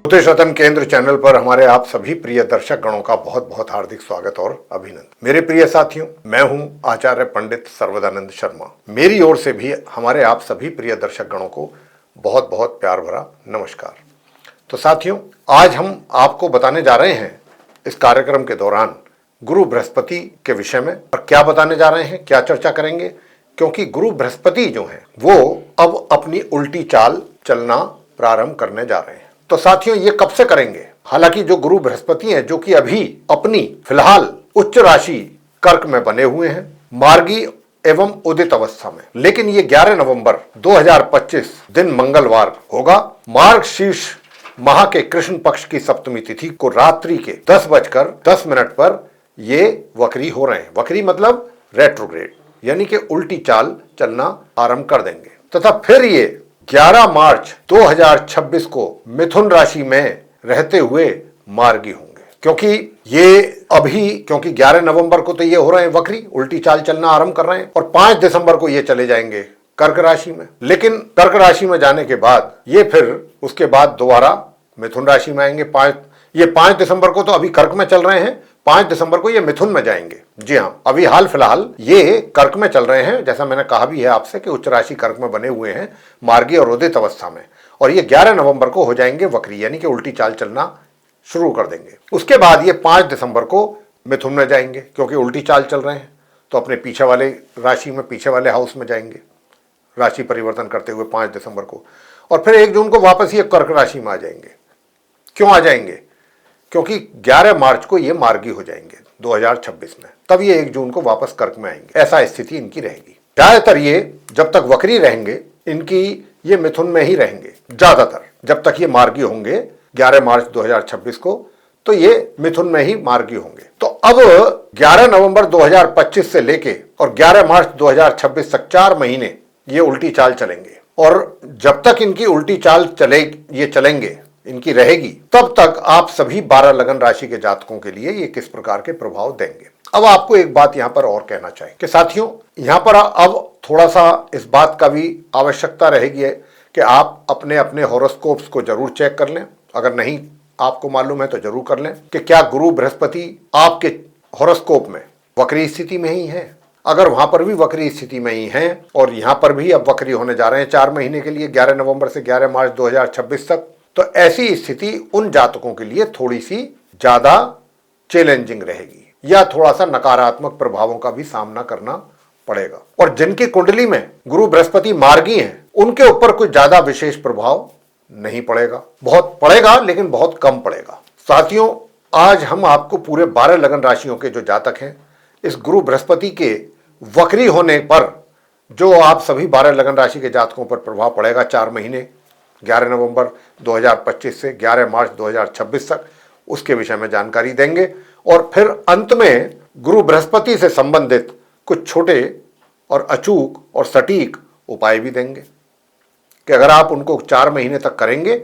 ज्योतिष रतन केंद्र चैनल पर हमारे आप सभी प्रिय दर्शक गणों का बहुत बहुत हार्दिक स्वागत और अभिनंदन। मेरे प्रिय साथियों, मैं हूं आचार्य पंडित सर्वदानंद शर्मा। मेरी ओर से भी हमारे आप सभी प्रिय दर्शक गणों को बहुत बहुत प्यार भरा नमस्कार। तो साथियों, आज हम आपको बताने जा रहे हैं इस कार्यक्रम के दौरान गुरु बृहस्पति के विषय में। और क्या बताने जा रहे हैं, क्या चर्चा करेंगे, क्योंकि गुरु बृहस्पति जो हैं वो अब अपनी उल्टी चाल चलना प्रारंभ करने जा रहे हैं। तो साथियों, ये कब से करेंगे? हालांकि जो गुरु बृहस्पति हैं, जो कि अभी अपनी फिलहाल उच्च राशि कर्क में बने हुए हैं, मार्गी एवं उदित अवस्था में, लेकिन ये 11 नवंबर 2025 दिन मंगलवार होगा। मार्गशीर्ष माह के कृष्ण पक्ष की सप्तमी तिथि को रात्रि के 10:10 पर ये वक्री हो रहे हैं। वक्री मतलब रेट्रोग्रेड, यानी कि उल्टी चाल चलना आरंभ कर देंगे तथा फिर ये 11 मार्च 2026 को मिथुन राशि में रहते हुए मार्गी होंगे। क्योंकि 11 नवंबर को तो ये हो रहे हैं वक्री, उल्टी चाल चलना आरंभ कर रहे हैं, और 5 दिसंबर को ये चले जाएंगे कर्क राशि में। लेकिन कर्क राशि में जाने के बाद ये फिर उसके बाद दोबारा मिथुन राशि में आएंगे। 5 दिसंबर को तो अभी कर्क में चल रहे हैं, 5 दिसंबर को ये मिथुन में जाएंगे। जी हाँ, अभी हाल फिलहाल ये कर्क में चल रहे हैं, जैसा मैंने कहा भी है आपसे कि उच्च राशि कर्क में बने हुए हैं मार्गी और उदित अवस्था में, और ये 11 नवंबर को हो जाएंगे वक्री, यानी कि उल्टी चाल चलना शुरू कर देंगे। उसके बाद ये 5 दिसंबर को मिथुन में जाएंगे, क्योंकि उल्टी चाल चल रहे हैं तो अपने पीछे वाले राशि में, पीछे वाले हाउस में जाएंगे राशि परिवर्तन करते हुए 5 दिसंबर को, और फिर 1 जून को वापस ये कर्क राशि में आ जाएंगे। क्यों आ जाएंगे? क्योंकि 11 मार्च को ये मार्गी हो जाएंगे 2026 में, तब ये 1 जून को वापस कर्क में आएंगे। ऐसा स्थिति इनकी रहेगी। ज्यादातर ये जब तक वक्री रहेंगे, इनकी ये मिथुन में ही रहेंगे ज्यादातर, जब तक ये मार्गी होंगे 11 मार्च 2026 को, तो ये मिथुन में ही मार्गी होंगे। तो अब 11 नवंबर 2025 से लेके और 11 मार्च 2026 तक 4 महीने ये उल्टी चाल चलेंगे, और जब तक इनकी उल्टी चाल चलेंगे, इनकी रहेगी, तब तक आप सभी 12 लगन राशि के जातकों के लिए ये किस प्रकार के प्रभाव देंगे। अब आपको एक बात यहां पर और कहना चाहिए कि साथियों, यहां पर अब थोड़ा सा इस बात का भी आवश्यकता रहेगी कि आप अपने अपने हॉरोस्कोप्स को जरूर चेक कर लें। अगर नहीं आपको मालूम है तो जरूर कर लें कि क्या गुरु बृहस्पति आपके हॉरोस्कोप में वक्री स्थिति में ही है। अगर वहां पर भी वक्री स्थिति में ही है और यहां पर भी अब वक्री होने जा रहे हैं 4 महीने के लिए, 11 नवंबर से 11 मार्च 2026 तक, तो ऐसी स्थिति उन जातकों के लिए थोड़ी सी ज्यादा चैलेंजिंग रहेगी, या थोड़ा सा नकारात्मक प्रभावों का भी सामना करना पड़ेगा। और जिनकी कुंडली में गुरु बृहस्पति मार्गी हैं, उनके ऊपर कोई ज्यादा विशेष प्रभाव नहीं पड़ेगा। बहुत पड़ेगा, लेकिन बहुत कम पड़ेगा। साथियों, आज हम आपको पूरे 12 लगन राशियों के जो जातक हैं, इस गुरु बृहस्पति के वक्री होने पर जो आप सभी 12 लगन राशि के जातकों पर प्रभाव पड़ेगा 4 महीने, 11 नवंबर 2025 से 11 मार्च 2026 तक, उसके विषय में जानकारी देंगे। और फिर अंत में गुरु बृहस्पति से संबंधित कुछ छोटे और अचूक और सटीक उपाय भी देंगे कि अगर आप उनको 4 महीने तक करेंगे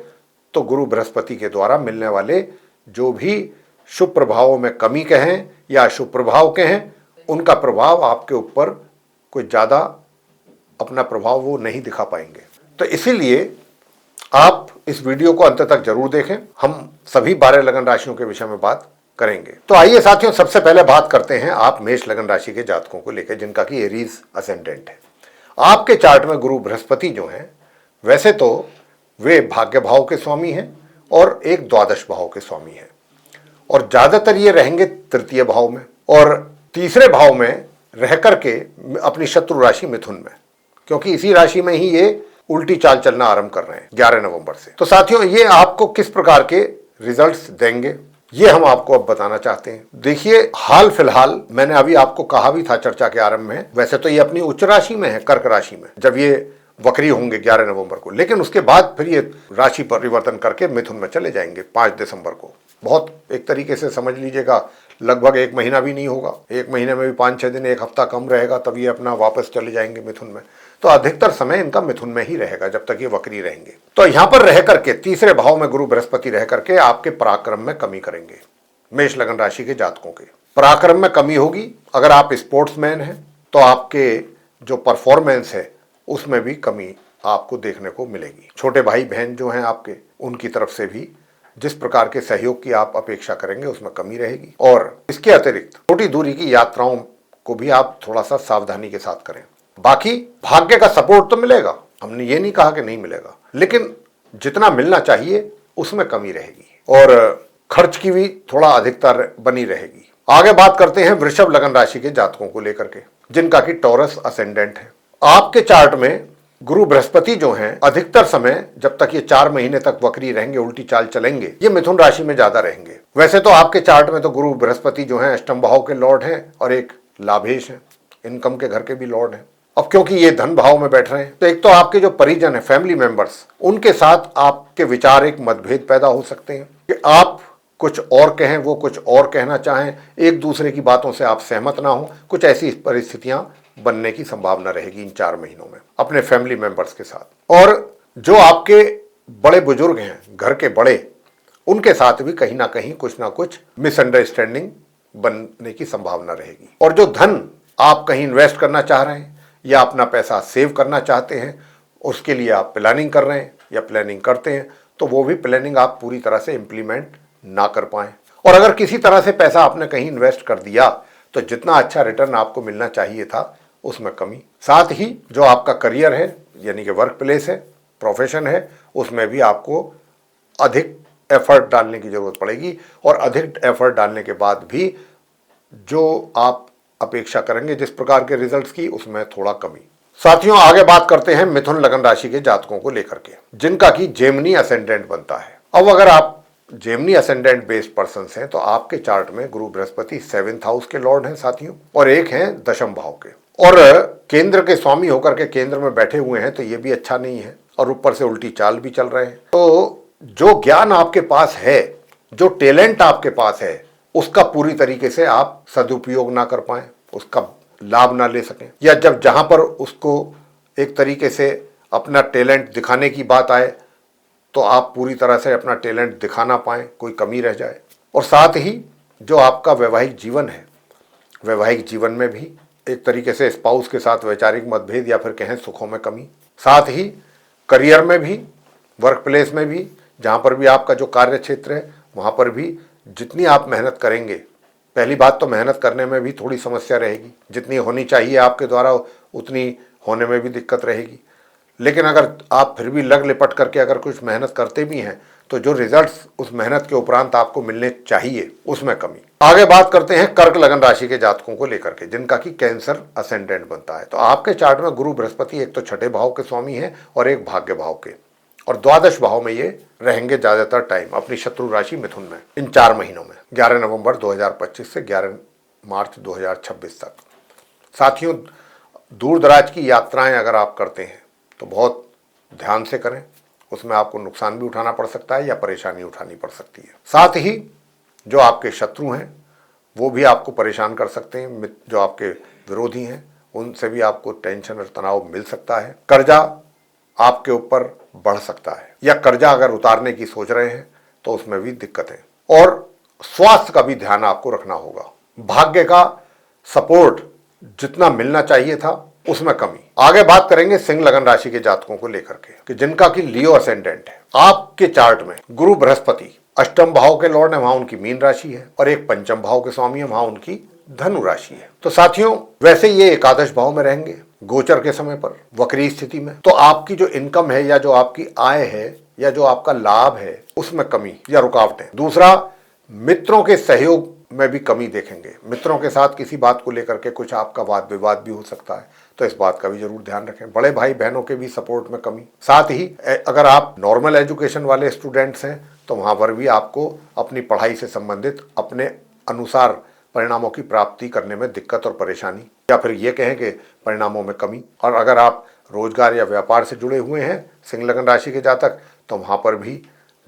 तो गुरु बृहस्पति के द्वारा मिलने वाले जो भी शुभ प्रभावों में कमी के हैं या शुभ प्रभाव के हैं, उनका प्रभाव आपके ऊपर कोई ज़्यादा अपना प्रभाव वो नहीं दिखा पाएंगे। तो इसीलिए आप इस वीडियो को अंत तक जरूर देखें। हम सभी 12 लगन राशियों के विषय में बात करेंगे। तो आइए साथियों, सबसे पहले बात करते हैं आप मेष लगन राशि के जातकों को लेकर, जिनका कि एरीज असेंडेंट है। आपके चार्ट में गुरु बृहस्पति जो हैं, वैसे तो वे भाग्य भाव के स्वामी हैं और एक द्वादश भाव के स्वामी हैं, और ज्यादातर ये रहेंगे तृतीय भाव में और तीसरे भाव में रह करके अपनी शत्रु राशि मिथुन में, क्योंकि इसी राशि में ही ये उल्टी चाल चलना आरंभ कर रहे हैं 11 नवंबर से। तो साथियों, ये आपको किस प्रकार के रिजल्ट्स देंगे, ये हम आपको अब बताना चाहते हैं। देखिए, हाल फिलहाल मैंने अभी आपको कहा भी था चर्चा के आरंभ में, वैसे तो ये अपनी उच्च राशि में है, कर्क राशि में, जब ये वक्री होंगे 11 नवंबर को, लेकिन उसके बाद फिर ये राशि परिवर्तन करके मिथुन में चले जाएंगे 5 दिसंबर को। बहुत एक तरीके से समझ लीजिएगा, लगभग 1 महीना भी नहीं होगा, 1 महीने में भी 5-6 दिन, 1 हफ्ता कम रहेगा, तब ये अपना वापस चले जाएंगे मिथुन में। तो अधिकतर समय इनका मिथुन में ही रहेगा जब तक ये वक्री रहेंगे। तो यहां पर रह करके तीसरे भाव में गुरु बृहस्पति रह करके आपके पराक्रम में कमी करेंगे। मेष लगन राशि के जातकों के पराक्रम में कमी होगी। अगर आप स्पोर्ट्समैन हैं तो आपके जो परफॉर्मेंस है उसमें भी कमी आपको देखने को मिलेगी। छोटे भाई बहन जो हैं आपके, उनकी तरफ से भी जिस प्रकार के सहयोग की आप अपेक्षा करेंगे उसमें कमी रहेगी। और इसके अतिरिक्त छोटी दूरी की यात्राओं को भी आप थोड़ा सा सावधानी के साथ करें। बाकी भाग्य का सपोर्ट तो मिलेगा, हमने ये नहीं कहा कि नहीं मिलेगा, लेकिन जितना मिलना चाहिए उसमें कमी रहेगी और खर्च की भी थोड़ा अधिकता बनी रहेगी। आगे बात करते हैं वृषभ लगन राशि के जातकों को लेकर के, जिनका कि टॉरस असेंडेंट है। आपके चार्ट में गुरु बृहस्पति जो हैं अधिकतर समय जब तक ये 4 महीने तक वक्री रहेंगे, उल्टी चाल चलेंगे, ये मिथुन राशि में ज्यादा रहेंगे। वैसे तो आपके चार्ट में तो गुरु बृहस्पति जो हैं अष्टम भाव के लॉर्ड हैं और एक लाभेश हैं, इनकम के घर के भी लॉर्ड हैं। अब क्योंकि ये धन भाव में बैठ रहे हैं तो एक तो आपके जो परिजन है, फैमिली मेंबर्स, उनके साथ आपके विचार एक मतभेद पैदा हो सकते हैं कि आप कुछ और कहें, वो कुछ और कहना चाहें, एक दूसरे की बातों से आप सहमत ना हो। कुछ ऐसी परिस्थितियां बनने की संभावना रहेगी इन 4 महीनों में अपने फैमिली मेंबर्स के साथ। और जो आपके बड़े बुजुर्ग हैं, घर के बड़े, उनके साथ भी कहीं ना कुछ मिसअंडरस्टैंडिंग बनने की संभावना रहेगी। और जो धन आप कहीं इन्वेस्ट करना चाह रहे हैं या अपना पैसा सेव करना चाहते हैं, उसके लिए आप प्लानिंग कर रहे हैं या प्लानिंग करते हैं, तो वो भी प्लानिंग आप पूरी तरह से इम्प्लीमेंट ना कर पाएं। और अगर किसी तरह से पैसा आपने कहीं इन्वेस्ट कर दिया तो जितना अच्छा रिटर्न आपको मिलना चाहिए था उसमें कमी। साथ ही जो आपका करियर है यानी कि वर्क प्लेस है, प्रोफेशन है, उसमें भी आपको अधिक एफर्ट डालने की जरूरत पड़ेगी। और अधिक एफर्ट डालने के बाद भी जो आप अपेक्षा करेंगे जिस प्रकार के रिजल्ट्स की, उसमें थोड़ा कमी। साथियों, आगे बात करते हैं मिथुन लगन राशि के जातकों को लेकर के, जिनका कि जेमिनी असेंडेंट बनता है। अब अगर आप जेमिनी असेंडेंट बेस्ड पर्सन हैं तो आपके चार्ट में गुरु बृहस्पति 7th हाउस के लॉर्ड हैं साथियों, और एक हैं दशम भाव के, और केंद्र के स्वामी होकर के केंद्र में बैठे हुए हैं, तो ये भी अच्छा नहीं है। और ऊपर से उल्टी चाल भी चल रहे हैं। तो जो ज्ञान आपके पास है, जो टैलेंट आपके पास है, उसका पूरी तरीके से आप सदुपयोग ना कर पाए, उसका लाभ ना ले सकें, या जब जहां पर उसको एक तरीके से अपना टैलेंट दिखाने की बात आए तो आप पूरी तरह से अपना टैलेंट दिखा ना पाएं, कोई कमी रह जाए। और साथ ही जो आपका वैवाहिक जीवन है, वैवाहिक जीवन में भी एक तरीके से स्पाउस के साथ वैचारिक मतभेद या फिर कहें सुखों में कमी। साथ ही करियर में भी, वर्क प्लेस में भी, जहाँ पर भी आपका जो कार्य क्षेत्र है वहाँ पर भी जितनी आप मेहनत करेंगे, पहली बात तो मेहनत करने में भी थोड़ी समस्या रहेगी, जितनी होनी चाहिए आपके द्वारा उतनी होने में भी दिक्कत रहेगी। लेकिन अगर आप फिर भी लग लिपट करके अगर कुछ मेहनत करते भी हैं तो जो रिजल्ट्स उस मेहनत के उपरांत आपको मिलने चाहिए उसमें कमी। आगे बात करते हैं कर्क लगन राशि के जातकों को लेकर के, जिनका कि कैंसर असेंडेंट बनता है। तो आपके चार्ट में गुरु बृहस्पति एक तो 6ठे भाव के स्वामी हैं और एक भाग्य भाव के, और द्वादश भाव में ये रहेंगे ज्यादातर टाइम अपनी शत्रु राशि मिथुन में इन 4 महीनों में, 11 नवंबर 2025 से 11 मार्च 2026 तक। साथियों, दूर दराज की यात्राएं अगर आप करते हैं तो बहुत ध्यान से करें, उसमें आपको नुकसान भी उठाना पड़ सकता है या परेशानी उठानी पड़ सकती है। साथ ही जो आपके शत्रु हैं वो भी आपको परेशान कर सकते हैं, जो आपके विरोधी हैं उनसे भी आपको टेंशन और तनाव मिल सकता है। कर्जा आपके ऊपर बढ़ सकता है, या कर्जा अगर उतारने की सोच रहे हैं तो उसमें भी दिक्कत है। और स्वास्थ्य का भी ध्यान आपको रखना होगा। भाग्य का सपोर्ट जितना मिलना चाहिए था उसमें कमी। आगे बात करेंगे सिंह लगन राशि के जातकों को लेकर के, कि जिनका कि लियो असेंडेंट है। आपके चार्ट में गुरु बृहस्पति अष्टम भाव के लॉर्ड है, वहां उनकी मीन राशि है, और एक पंचम भाव के स्वामी है, वहां उनकी धनु राशि है। तो साथियों, वैसे ये एकादश भाव में रहेंगे गोचर के समय पर वक्री स्थिति में, तो आपकी जो इनकम है या जो आपकी आय है या जो आपका लाभ है उसमें कमी या रुकावटें। दूसरा, मित्रों के सहयोग में भी कमी देखेंगे। मित्रों के साथ किसी बात को लेकर के कुछ आपका वाद विवाद भी हो सकता है, तो इस बात का भी जरूर ध्यान रखें। बड़े भाई बहनों के भी सपोर्ट में कमी। साथ ही अगर आप नॉर्मल एजुकेशन वाले स्टूडेंट्स हैं तो वहां पर भी आपको अपनी पढ़ाई से संबंधित अपने अनुसार परिणामों की प्राप्ति करने में दिक्कत और परेशानी, या फिर ये कहें कि परिणामों में कमी। और अगर आप रोजगार या व्यापार से जुड़े हुए हैं सिंह लगन राशि के जातक, तो वहां पर भी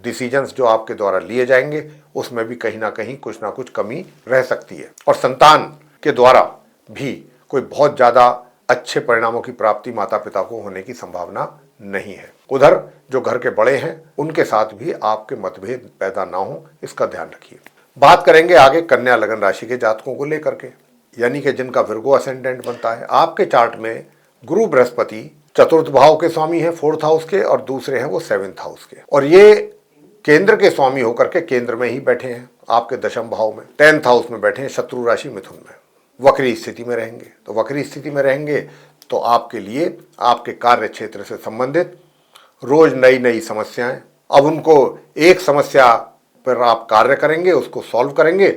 डिसीजंस जो आपके द्वारा लिए जाएंगे उसमें भी कहीं ना कुछ कमी रह सकती है। और संतान के द्वारा भी कोई बहुत ज्यादा अच्छे परिणामों की प्राप्ति माता पिता को होने की संभावना नहीं है। उधर जो घर के बड़े हैं उनके साथ भी आपके मतभेद पैदा ना हो, इसका ध्यान रखिए। बात करेंगे आगे कन्या लगन राशि के जातकों को लेकर के, यानी कि जिनका विर्गो असेंडेंट बनता है। आपके चार्ट में गुरु बृहस्पति चतुर्थ भाव के स्वामी है, 4th हाउस के, और दूसरे हैं वो 7th हाउस के। और ये केंद्र के स्वामी होकर के केंद्र में ही बैठे हैं, आपके दशम भाव में 10th हाउस में बैठे हैं, शत्रु राशि मिथुन में, वक्री स्थिति में रहेंगे। तो वक्री स्थिति में रहेंगे तो आपके लिए आपके कार्य क्षेत्र से संबंधित रोज नई नई समस्याएं, अब उनको एक समस्या पर आप कार्य करेंगे, उसको सॉल्व करेंगे,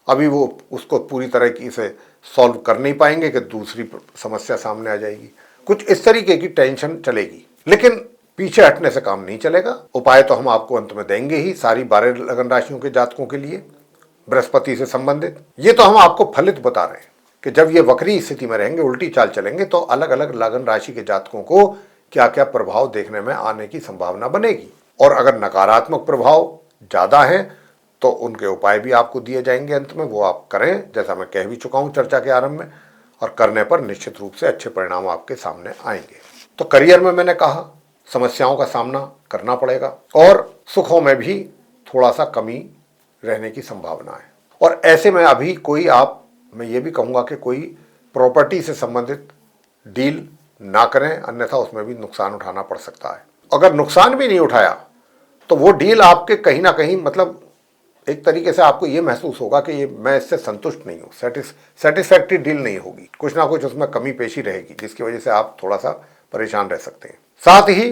अभी वो उसको पूरी तरह से सॉल्व कर नहीं पाएंगे कि दूसरी समस्या सामने आ जाएगी। कुछ इस तरीके की टेंशन चलेगी, लेकिन पीछे हटने से काम नहीं चलेगा। उपाय तो हम आपको अंत में देंगे ही, सारी 12 लगन राशियों के जातकों के लिए बृहस्पति से संबंधित। ये तो हम आपको फलित बता रहे हैं कि जब ये वक्री स्थिति में रहेंगे, उल्टी चाल चलेंगे, तो अलग अलग लगन राशि के जातकों को क्या क्या प्रभाव देखने में आने की संभावना बनेगी। और अगर नकारात्मक प्रभाव ज्यादा है तो उनके उपाय भी आपको दिए जाएंगे अंत में, वो आप करें, जैसा मैं कह भी चुका हूं चर्चा के आरंभ में, और करने पर निश्चित रूप से अच्छे परिणाम आपके सामने आएंगे। तो करियर में मैंने कहा समस्याओं का सामना करना पड़ेगा, और सुखों में भी थोड़ा सा कमी रहने की संभावना है। और ऐसे में अभी मैं ये भी कहूँगा कि कोई प्रॉपर्टी से संबंधित डील ना करें, अन्यथा उसमें भी नुकसान उठाना पड़ सकता है। अगर नुकसान भी नहीं उठाया तो वो डील आपके कहीं ना कहीं, मतलब एक तरीके से आपको ये महसूस होगा कि ये मैं इससे संतुष्ट नहीं हूँ, सेटिस्फैक्ट्री डील नहीं होगी, कुछ ना कुछ उसमें कमी पेशी रहेगी, जिसकी वजह से आप थोड़ा सा परेशान रह सकते हैं। साथ ही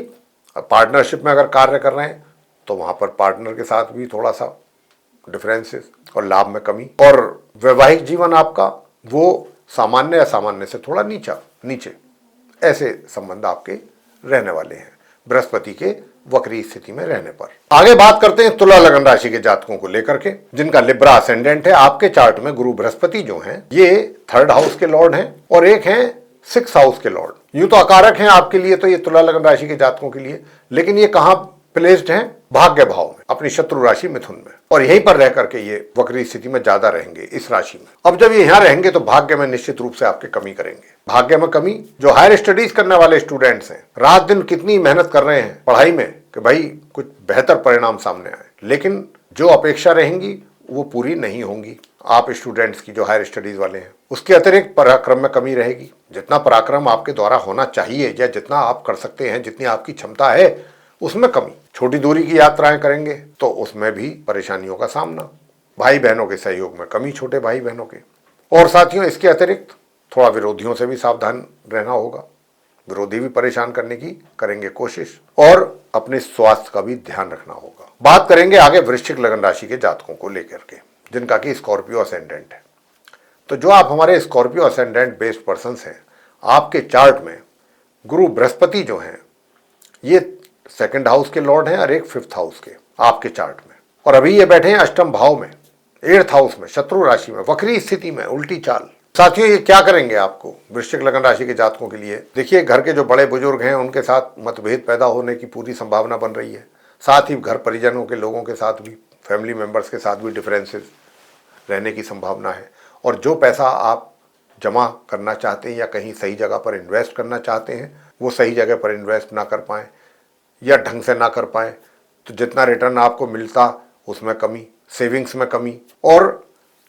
पार्टनरशिप में अगर कार्य कर रहे हैं तो वहाँ पर पार्टनर के साथ भी थोड़ा सा डिफरेंसेस और लाभ में कमी, और वैवाहिक जीवन आपका वो सामान्य या सामान्य से थोड़ा नीचे ऐसे संबंध आपके रहने वाले हैं बृहस्पति के वक्री स्थिति में रहने पर। आगे बात करते हैं तुला लगन राशि के जातकों को लेकर के, जिनका लिब्रा असेंडेंट है। आपके चार्ट में गुरु बृहस्पति जो हैं ये 3rd हाउस के लॉर्ड हैं और एक हैं 6th हाउस के लॉर्ड। यूं तो अकारक हैं आपके लिए, तो ये तुला लगन राशि के जातकों के लिए, लेकिन ये कहां प्लेस्ड हैं? भाग्य भाव में, अपनी शत्रु राशि मिथुन में, और यहीं पर रह करके ये वक्री स्थिति में ज्यादा रहेंगे इस राशि में। अब जब ये यहाँ रहेंगे तो भाग्य में निश्चित रूप से आपके कमी करेंगे। भाग्य में कमी, जो हायर स्टडीज करने वाले स्टूडेंट्स हैं, रात दिन कितनी मेहनत कर रहे हैं पढ़ाई में कि भाई कुछ बेहतर परिणाम सामने आए, लेकिन जो अपेक्षा रहेंगी वो पूरी नहीं होंगी आप स्टूडेंट्स की, जो हायर स्टडीज वाले हैं। उसके अतिरिक्त पराक्रम में कमी रहेगी। जितना पराक्रम आपके द्वारा होना चाहिए या जितना आप कर सकते हैं, जितनी आपकी क्षमता है, उसमें कमी। छोटी दूरी की यात्राएं करेंगे तो उसमें भी परेशानियों का सामना। भाई बहनों के सहयोग में कमी, छोटे भाई बहनों के। और साथियों, इसके अतिरिक्त थोड़ा विरोधियों से भी सावधान रहना होगा। विरोधी भी परेशान करने की करेंगे कोशिश, और अपने स्वास्थ्य का भी ध्यान रखना होगा। बात करेंगे आगे वृश्चिक लगन राशि के जातकों को लेकर के, जिनका कि स्कॉर्पियो असेंडेंट है। तो जो आप हमारे स्कॉर्पियो असेंडेंट बेस्ड पर्सन हैं, आपके चार्ट में गुरु बृहस्पति जो हैं ये 2nd हाउस के लॉर्ड हैं और एक 5th हाउस के आपके चार्ट में, और अभी ये बैठे हैं अष्टम भाव में, 8th हाउस में, शत्रु राशि में, वक्री स्थिति में, उल्टी चाल। साथियों, ये क्या करेंगे आपको वृश्चिक लगन राशि के जातकों के लिए? देखिए, घर के जो बड़े बुजुर्ग हैं उनके साथ मतभेद पैदा होने की पूरी संभावना बन रही है। साथ ही घर परिजनों के लोगों के साथ भी, फैमिली मेंबर्स के साथ भी डिफरेंसेस रहने की संभावना है। और जो पैसा आप जमा करना चाहते हैं या कहीं सही जगह पर इन्वेस्ट करना चाहते हैं, वो सही जगह पर इन्वेस्ट ना कर पाएँ या ढंग से ना कर पाए, तो जितना रिटर्न आपको मिलता उसमें कमी, सेविंग्स में कमी। और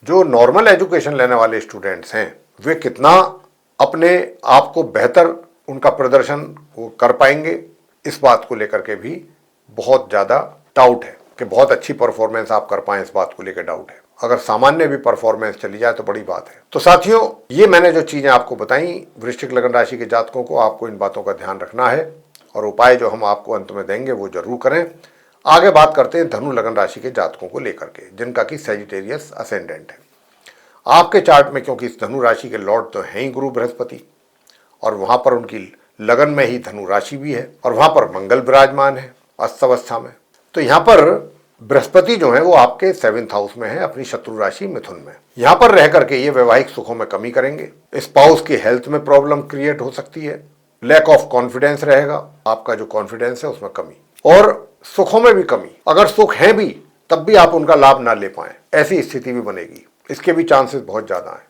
जो नॉर्मल एजुकेशन लेने वाले स्टूडेंट्स हैं वे कितना अपने आप को बेहतर उनका प्रदर्शन वो कर पाएंगे, इस बात को लेकर के भी बहुत ज़्यादा डाउट है कि बहुत अच्छी परफॉर्मेंस आप कर पाएँ, इस बात को लेकर डाउट है। अगर सामान्य भी परफॉर्मेंस चली जाए तो बड़ी बात है। तो साथियों, ये मैंने जो चीज़ें आपको बताई वृश्चिक लगन राशि के जातकों को, आपको इन बातों का ध्यान रखना है, और उपाय जो हम आपको अंत में देंगे वो जरूर करें। आगे बात करते हैं धनु लगन राशि के जातकों को लेकर के, जिनका कि सैजिटेरियस असेंडेंट है। आपके चार्ट में क्योंकि इस धनु राशि के लॉर्ड तो हैं ही गुरु बृहस्पति, और वहां पर उनकी लगन में ही धनु राशि भी है, और वहां पर मंगल विराजमान है अस्तवस्था में। तो यहाँ पर बृहस्पति जो है वो आपके 7th हाउस में है, अपनी शत्रु राशि मिथुन में। यहाँ पर रह करके ये वैवाहिक सुखों में कमी करेंगे। स्पाउस की हेल्थ में प्रॉब्लम क्रिएट हो सकती है, लैक ऑफ कॉन्फिडेंस रहेगा, आपका जो कॉन्फिडेंस है उसमें कमी, और सुखों में भी कमी। अगर सुख है भी तब भी आप उनका लाभ ना ले पाए, ऐसी स्थिति भी बनेगी, इसके भी चांसेस बहुत ज़्यादा हैं।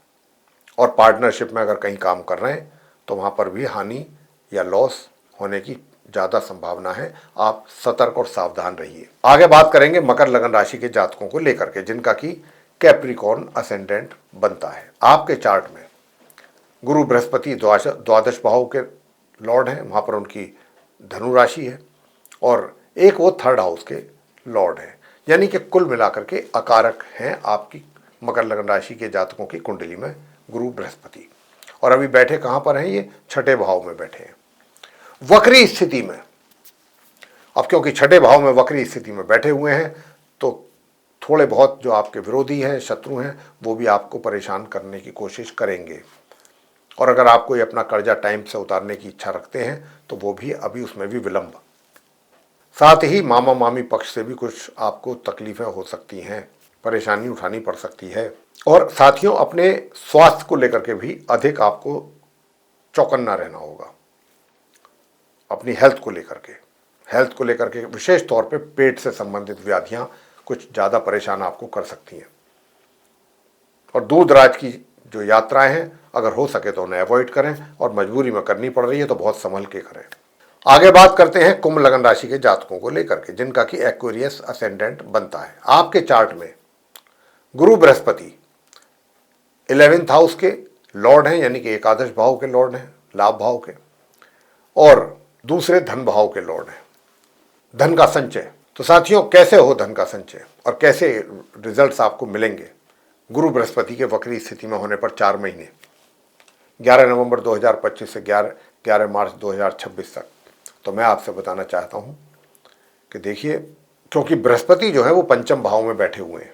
और पार्टनरशिप में अगर कहीं काम कर रहे हैं तो वहाँ पर भी हानि या लॉस होने की ज़्यादा संभावना है। आप सतर्क और सावधान रहिए। आगे बात करेंगे मकर लगन राशि के जातकों को लेकर के, जिनका कि कैप्रिकॉर्न असेंडेंट बनता है। आपके चार्ट में गुरु बृहस्पति द्वादश भाव के लॉर्ड हैं, वहाँ पर उनकी धनु राशि है, और एक वो 3rd हाउस के लॉर्ड है, यानी कि कुल मिलाकर के अकारक हैं आपकी मकर लगन राशि के जातकों की कुंडली में गुरु बृहस्पति। और अभी बैठे कहां पर हैं? ये छठे भाव में बैठे हैं वक्री स्थिति में। अब क्योंकि छठे भाव में वक्री स्थिति में बैठे हुए हैं तो थोड़े बहुत जो आपके विरोधी हैं, शत्रु हैं, वो भी आपको परेशान करने की कोशिश करेंगे। और अगर आप कोई अपना कर्जा टाइम से उतारने की इच्छा रखते हैं तो वो भी अभी उसमें भी विलंब। साथ ही मामा मामी पक्ष से भी कुछ आपको तकलीफें हो सकती हैं, परेशानी उठानी पड़ सकती है। और साथियों, अपने स्वास्थ्य को लेकर के भी अधिक आपको चौकन्ना रहना होगा। अपनी हेल्थ को लेकर के विशेष तौर पे पेट से संबंधित व्याधियां कुछ ज़्यादा परेशान आपको कर सकती हैं। और दूर दराज की जो यात्राएं हैं अगर हो सके तो उन्हें अवॉइड करें, और मजबूरी में करनी पड़ रही है तो बहुत संभल के करें। आगे बात करते हैं कुंभ लगन राशि के जातकों को लेकर के, जिनका कि एक्वेरियस असेंडेंट बनता है। आपके चार्ट में गुरु बृहस्पति 11th हाउस के लॉर्ड हैं, यानी कि एकादश भाव के लॉर्ड हैं, लाभ भाव के, और दूसरे धन भाव के लॉर्ड हैं, धन का संचय। तो साथियों, कैसे हो धन का संचय और कैसे रिजल्ट्स आपको मिलेंगे गुरु बृहस्पति के वक्री स्थिति में होने पर 4 महीने 11 नवंबर 2025 से 11 मार्च 2026 तक? तो मैं आपसे बताना चाहता हूं कि देखिए, क्योंकि बृहस्पति जो है वो पंचम भाव में बैठे हुए हैं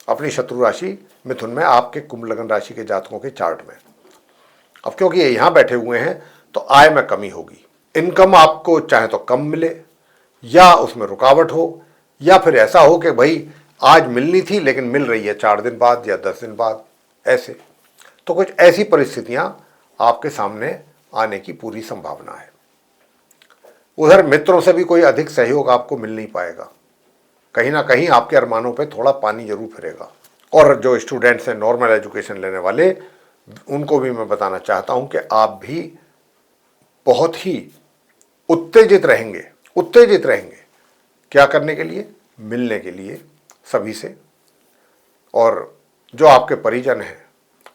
अपनी शत्रु राशि मिथुन में, आपके कुंभ लगन राशि के जातकों के चार्ट में। अब क्योंकि ये यहां बैठे हुए हैं तो आय में कमी होगी, इनकम आपको चाहे तो कम मिले या उसमें रुकावट हो, या फिर ऐसा हो कि भाई आज मिलनी थी लेकिन मिल रही है 4 दिन बाद या 10 दिन बाद, ऐसे। तो कुछ ऐसी परिस्थितियां आपके सामने आने की पूरी संभावना है। उधर मित्रों से भी कोई अधिक सहयोग आपको मिल नहीं पाएगा, कहीं ना कहीं आपके अरमानों पे थोड़ा पानी जरूर फिरेगा। और जो स्टूडेंट्स हैं, नॉर्मल एजुकेशन लेने वाले, उनको भी मैं बताना चाहता हूं कि आप भी बहुत ही उत्तेजित रहेंगे क्या करने के लिए? मिलने के लिए सभी से। और जो आपके परिजन हैं,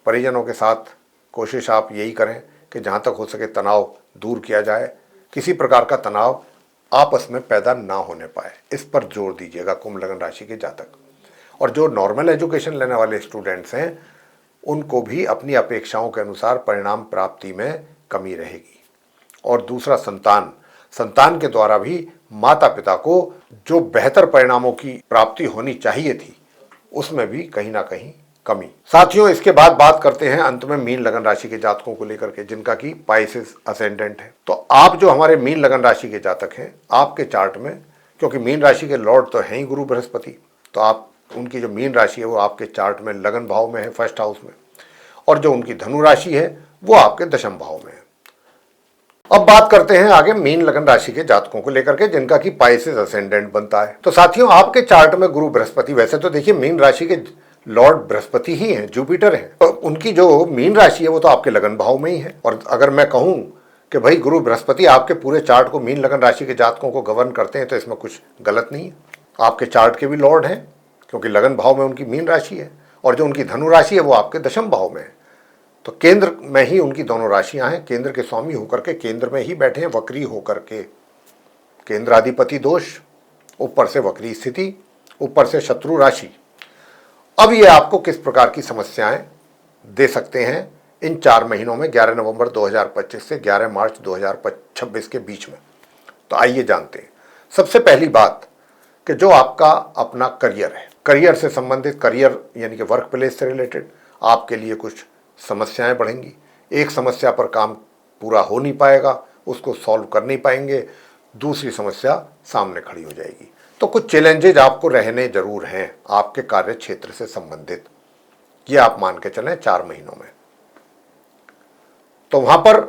परिजनों के साथ कोशिश आप यही करें कि जहाँ तक हो सके तनाव दूर किया जाए, किसी प्रकार का तनाव आपस में पैदा ना होने पाए, इस पर जोर दीजिएगा कुंभ लगन राशि के जातक। और जो नॉर्मल एजुकेशन लेने वाले स्टूडेंट्स हैं, उनको भी अपनी अपेक्षाओं के अनुसार परिणाम प्राप्ति में कमी रहेगी। और दूसरा, संतान के द्वारा भी माता पिता को जो बेहतर परिणामों की प्राप्ति होनी चाहिए थी, उसमें भी कहीं ना कहीं कमी। साथियों, इसके बाद बात करते हैं अंत में मीन लगन राशि के जातकों को लेकर के, जिनका कि पाइसेस असेंडेंट है। तो आप जो हमारे मीन लगन राशि के जातक हैं, आपके चार्ट में, क्योंकि मीन राशि के लॉर्ड तो हैं ही गुरु बृहस्पति, तो आप उनकी जो मीन राशि है वो आपके चार्ट में लगन भाव में है, फर्स्ट हाउस में, और जो उनकी धनु राशि है वो आपके दशम भाव में है। अब बात करते हैं आगे मीन लगन राशि के जातकों को लेकर के, जिनका कि पाइसेस असेंडेंट बनता है। तो साथियों, आपके चार्ट में गुरु बृहस्पति, वैसे तो देखिए मीन राशि के लॉर्ड बृहस्पति ही हैं, जुपिटर हैं, तो उनकी जो मीन राशि है वो तो आपके लगन भाव में ही है। और अगर मैं कहूं कि भाई गुरु बृहस्पति आपके पूरे चार्ट को, मीन लगन राशि के जातकों को गवर्न करते हैं, तो इसमें कुछ गलत नहीं है। आपके चार्ट के भी लॉर्ड हैं, क्योंकि लगन भाव में उनकी मीन राशि है, और जो उनकी धनु राशि है वो आपके दशम भाव में है। तो केंद्र में ही उनकी दोनों राशियां हैं, केंद्र के स्वामी होकर के केंद्र में ही बैठे हैं, वक्री होकर के। केंद्राधिपति दोष, ऊपर से वक्री स्थिति, ऊपर से शत्रु राशि। अब ये आपको किस प्रकार की समस्याएं दे सकते हैं इन 4 महीनों में, 11 नवंबर 2025 से 11 मार्च 2026 के बीच में? तो आइए जानते हैं। सबसे पहली बात कि जो आपका अपना करियर है, करियर से संबंधित, करियर यानी कि वर्क प्लेस से रिलेटेड आपके लिए कुछ समस्याएं बढ़ेंगी। एक समस्या पर काम पूरा हो नहीं पाएगा, उसको सॉल्व कर नहीं पाएंगे, दूसरी समस्या सामने खड़ी हो जाएगी। तो कुछ चैलेंजेज आपको रहने जरूर हैं आपके कार्य क्षेत्र से संबंधित, ये आप मान के चलें 4 महीनों में। तो वहां पर,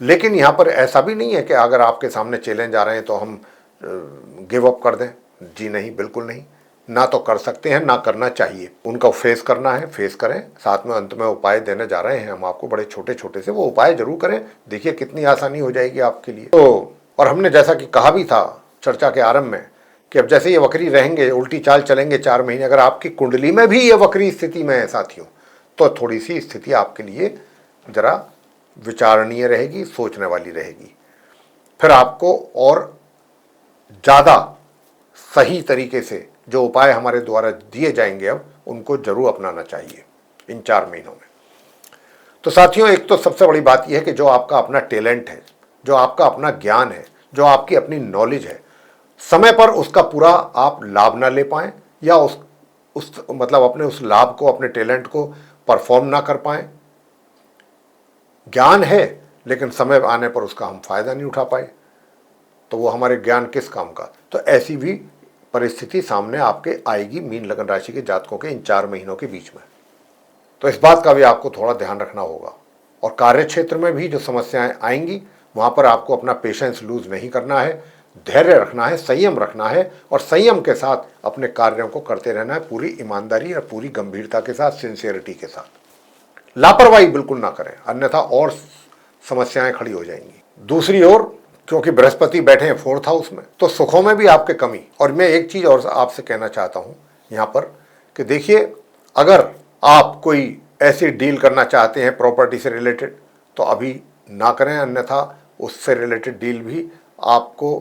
लेकिन यहां पर ऐसा भी नहीं है कि अगर आपके सामने चैलेंज आ रहे हैं तो हम गिव अप कर दें। जी नहीं, बिल्कुल नहीं। ना तो कर सकते हैं, ना करना चाहिए। उनका फेस करना है, फेस करें। साथ में अंत में उपाय देने जा रहे हैं हम आपको, बड़े छोटे छोटे से, वो उपाय जरूर करें। देखिए कितनी आसानी हो जाएगी आपके लिए। तो और हमने जैसा कि कहा भी था चर्चा के आरंभ में कि अब जैसे ये वक्री रहेंगे, उल्टी चाल चलेंगे 4 महीने, अगर आपकी कुंडली में भी ये वक्री स्थिति में है साथियों, तो थोड़ी सी स्थिति आपके लिए जरा विचारणीय रहेगी, सोचने वाली रहेगी। फिर आपको और ज़्यादा सही तरीके से जो उपाय हमारे द्वारा दिए जाएंगे अब उनको जरूर अपनाना चाहिए इन 4 महीनों में। तो साथियों, एक तो सबसे बड़ी बात यह है कि जो आपका अपना टैलेंट है, जो आपका अपना ज्ञान है, जो आपकी अपनी नॉलेज है, समय पर उसका पूरा आप लाभ ना ले पाएं या उस मतलब अपने उस लाभ को, अपने टैलेंट को परफॉर्म ना कर पाएं। ज्ञान है लेकिन समय आने पर उसका हम फायदा नहीं उठा पाए, तो वो हमारे ज्ञान किस काम का। तो ऐसी भी परिस्थिति सामने आपके आएगी मीन लगन राशि के जातकों के इन 4 महीनों के बीच में। तो इस बात का भी आपको थोड़ा ध्यान रखना होगा। और कार्य क्षेत्र में भी जो समस्याएं आएंगी वहां पर आपको अपना पेशेंस लूज नहीं करना है, धैर्य रखना है, संयम रखना है और संयम के साथ अपने कार्यों को करते रहना है, पूरी ईमानदारी और पूरी गंभीरता के साथ, सिंसियरिटी के साथ। लापरवाही बिल्कुल ना करें, अन्यथा और समस्याएं खड़ी हो जाएंगी। दूसरी ओर क्योंकि बृहस्पति बैठे हैं 4th हाउस में, तो सुखों में भी आपके कमी। और मैं एक चीज और आपसे कहना चाहता हूं यहां पर कि देखिए, अगर आप कोई ऐसी डील करना चाहते हैं प्रॉपर्टी से रिलेटेड तो अभी ना करें, अन्यथा उससे रिलेटेड डील भी आपको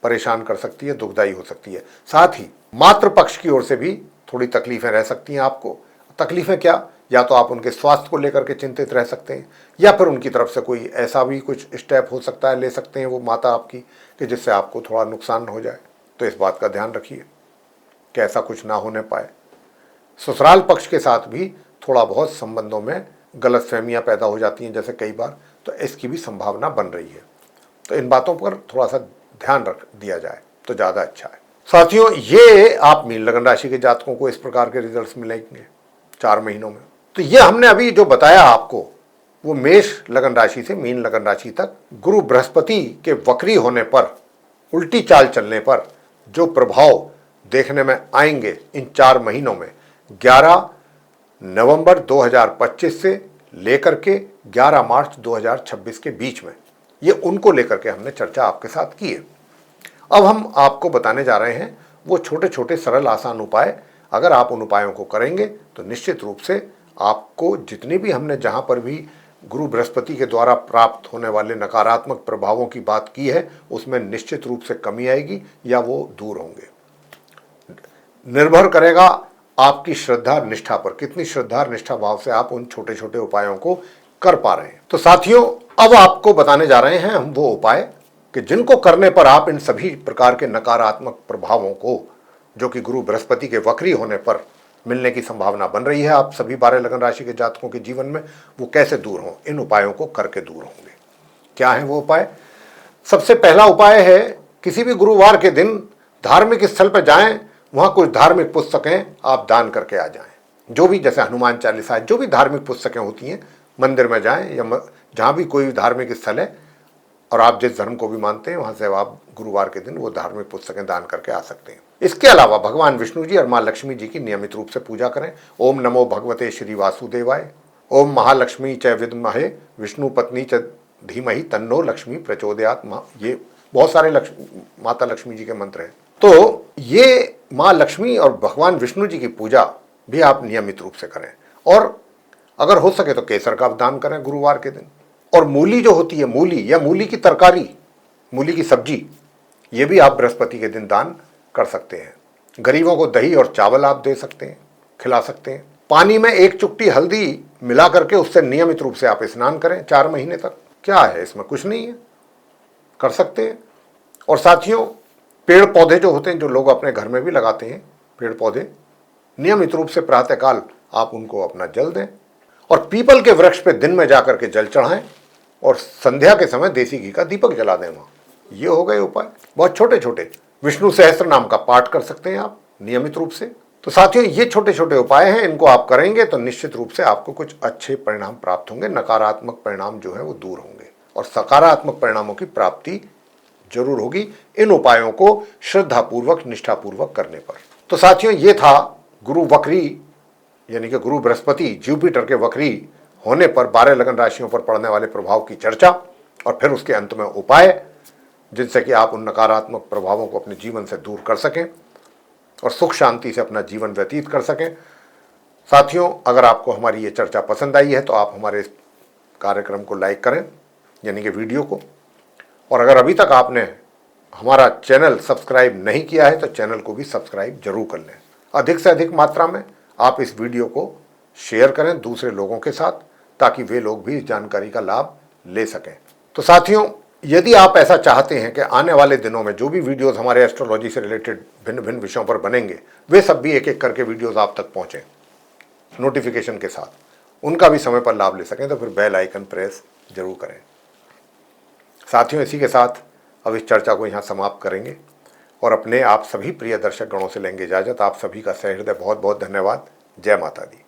परेशान कर सकती है, दुखदायी हो सकती है। साथ ही मातृ पक्ष की ओर से भी थोड़ी तकलीफें रह सकती हैं आपको। तकलीफें क्या, या तो आप उनके स्वास्थ्य को लेकर के चिंतित रह सकते हैं या फिर उनकी तरफ से कोई ऐसा भी कुछ स्टेप हो सकता है, ले सकते हैं वो माता आपकी, कि जिससे आपको थोड़ा नुकसान हो जाए। तो इस बात का ध्यान रखिए कि ऐसा कुछ ना होने पाए। ससुराल पक्ष के साथ भी थोड़ा बहुत संबंधों में गलतफहमियां पैदा हो जाती हैं जैसे कई बार, तो इसकी भी संभावना बन रही है। तो इन बातों पर थोड़ा सा ध्यान रख दिया जाए तो ज़्यादा अच्छा है। साथियों, ये आप मीन लगन राशि के जातकों को इस प्रकार के रिजल्ट्स मिलेंगे 4 महीनों में। तो ये हमने अभी जो बताया आपको वो मेष लगन राशि से मीन लगन राशि तक गुरु बृहस्पति के वक्री होने पर, उल्टी चाल चलने पर जो प्रभाव देखने में आएंगे इन 4 महीनों में, 11 नवंबर 2025 से लेकर के 11 मार्च 2026 के बीच में, ये उनको लेकर के हमने चर्चा आपके साथ की है। अब हम आपको बताने जा रहे हैं वो छोटे छोटे सरल आसान उपाय। अगर आप उन उपायों को करेंगे तो निश्चित रूप से आपको जितनी भी हमने जहां पर भी गुरु बृहस्पति के द्वारा प्राप्त होने वाले नकारात्मक प्रभावों की बात की है उसमें निश्चित रूप से कमी आएगी या वो दूर होंगे। निर्भर करेगा आपकी श्रद्धा निष्ठा पर, कितनी श्रद्धा निष्ठा भाव से आप उन छोटे छोटे उपायों को कर पा रहे हैं। तो साथियों, अब आपको बताने जा रहे हैं हम वो उपाय कि जिनको करने पर आप इन सभी प्रकार के नकारात्मक प्रभावों को, जो कि गुरु बृहस्पति के वक्री होने पर मिलने की संभावना बन रही है आप सभी 12 लगन राशि के जातकों के जीवन में, वो कैसे दूर हों। इन उपायों को करके दूर होंगे। क्या है वो उपाय? सबसे पहला उपाय है, किसी भी गुरुवार के दिन धार्मिक स्थल पर जाएं, वहां कुछ धार्मिक पुस्तकें आप दान करके आ जाएं। जो भी, जैसे हनुमान चालीसा, जो भी धार्मिक पुस्तकें होती हैं, मंदिर में जाएं या जहां भी कोई धार्मिक स्थल है और आप जिस धर्म को भी मानते हैं वहां से आप गुरुवार के दिन वो धार्मिक पुस्तकें दान करके आ सकते हैं। इसके अलावा भगवान विष्णु जी और माँ लक्ष्मी जी की नियमित रूप से पूजा करें। ओम नमो भगवते श्री वासुदेवाय, ओम महालक्ष्मी च विद्महे विष्णु पत्नी च धीमहि तन्नो लक्ष्मी प्रचोदयात्। ये बहुत सारे माता लक्ष्मी जी के मंत्र हैं। तो ये माँ लक्ष्मी और भगवान विष्णु जी की पूजा भी आप नियमित रूप से करें। और अगर हो सके तो केसर का दान करें गुरुवार के दिन। और मूली जो होती है, मूली या मूली की तरकारी, मूली की सब्जी, ये भी आप बृहस्पति के दिन दान कर सकते हैं। गरीबों को दही और चावल आप दे सकते हैं, खिला सकते हैं। पानी में 1 चुटकी हल्दी मिला करके उससे नियमित रूप से आप स्नान करें 4 महीने तक। क्या है इसमें, कुछ नहीं है, कर सकते हैं। और साथियों, पेड़ पौधे जो होते हैं, जो लोग अपने घर में भी लगाते हैं पेड़ पौधे, नियमित रूप से प्रातःकाल आप उनको अपना जल दें। और पीपल के वृक्ष पे दिन में जाकर के जल चढ़ाएं और संध्या के समय देसी घी का दीपक जला दें वहां। ये हो गए उपाय, बहुत छोटे छोटे। विष्णु सहस्त्र नाम का पाठ कर सकते हैं आप नियमित रूप से। तो साथियों, ये छोटे छोटे उपाय हैं, इनको आप करेंगे तो निश्चित रूप से आपको कुछ अच्छे परिणाम प्राप्त होंगे। नकारात्मक परिणाम जो है वो दूर होंगे और सकारात्मक परिणामों की प्राप्ति जरूर होगी इन उपायों को श्रद्धापूर्वक, निष्ठापूर्वक करने पर। तो साथियों, ये था गुरु वक्री यानी कि गुरु बृहस्पति जुपिटर के वक्री होने पर 12 लगन राशियों पर पड़ने वाले प्रभाव की चर्चा, और फिर उसके अंत में उपाय जिनसे कि आप उन नकारात्मक प्रभावों को अपने जीवन से दूर कर सकें और सुख शांति से अपना जीवन व्यतीत कर सकें। साथियों, अगर आपको हमारी ये चर्चा पसंद आई है तो आप हमारे इस कार्यक्रम को लाइक करें, यानी कि वीडियो को। और अगर अभी तक आपने हमारा चैनल सब्सक्राइब नहीं किया है तो चैनल को भी सब्सक्राइब जरूर कर लें। अधिक से अधिक मात्रा में आप इस वीडियो को शेयर करें दूसरे लोगों के साथ, ताकि वे लोग भी इस जानकारी का लाभ ले सकें। तो साथियों, यदि आप ऐसा चाहते हैं कि आने वाले दिनों में जो भी वीडियोस हमारे एस्ट्रोलॉजी से रिलेटेड भिन्न भिन्न विषयों पर बनेंगे, वे सब भी एक एक करके वीडियोस आप तक पहुंचें नोटिफिकेशन के साथ, उनका भी समय पर लाभ ले सकें, तो फिर बेल आइकन प्रेस जरूर करें। साथियों, इसी के साथ अब इस चर्चा को यहाँ समाप्त करेंगे और अपने आप सभी प्रिय दर्शक गणों से लेंगे इजाजत। आप सभी का सहृदय बहुत बहुत धन्यवाद। जय माता दी।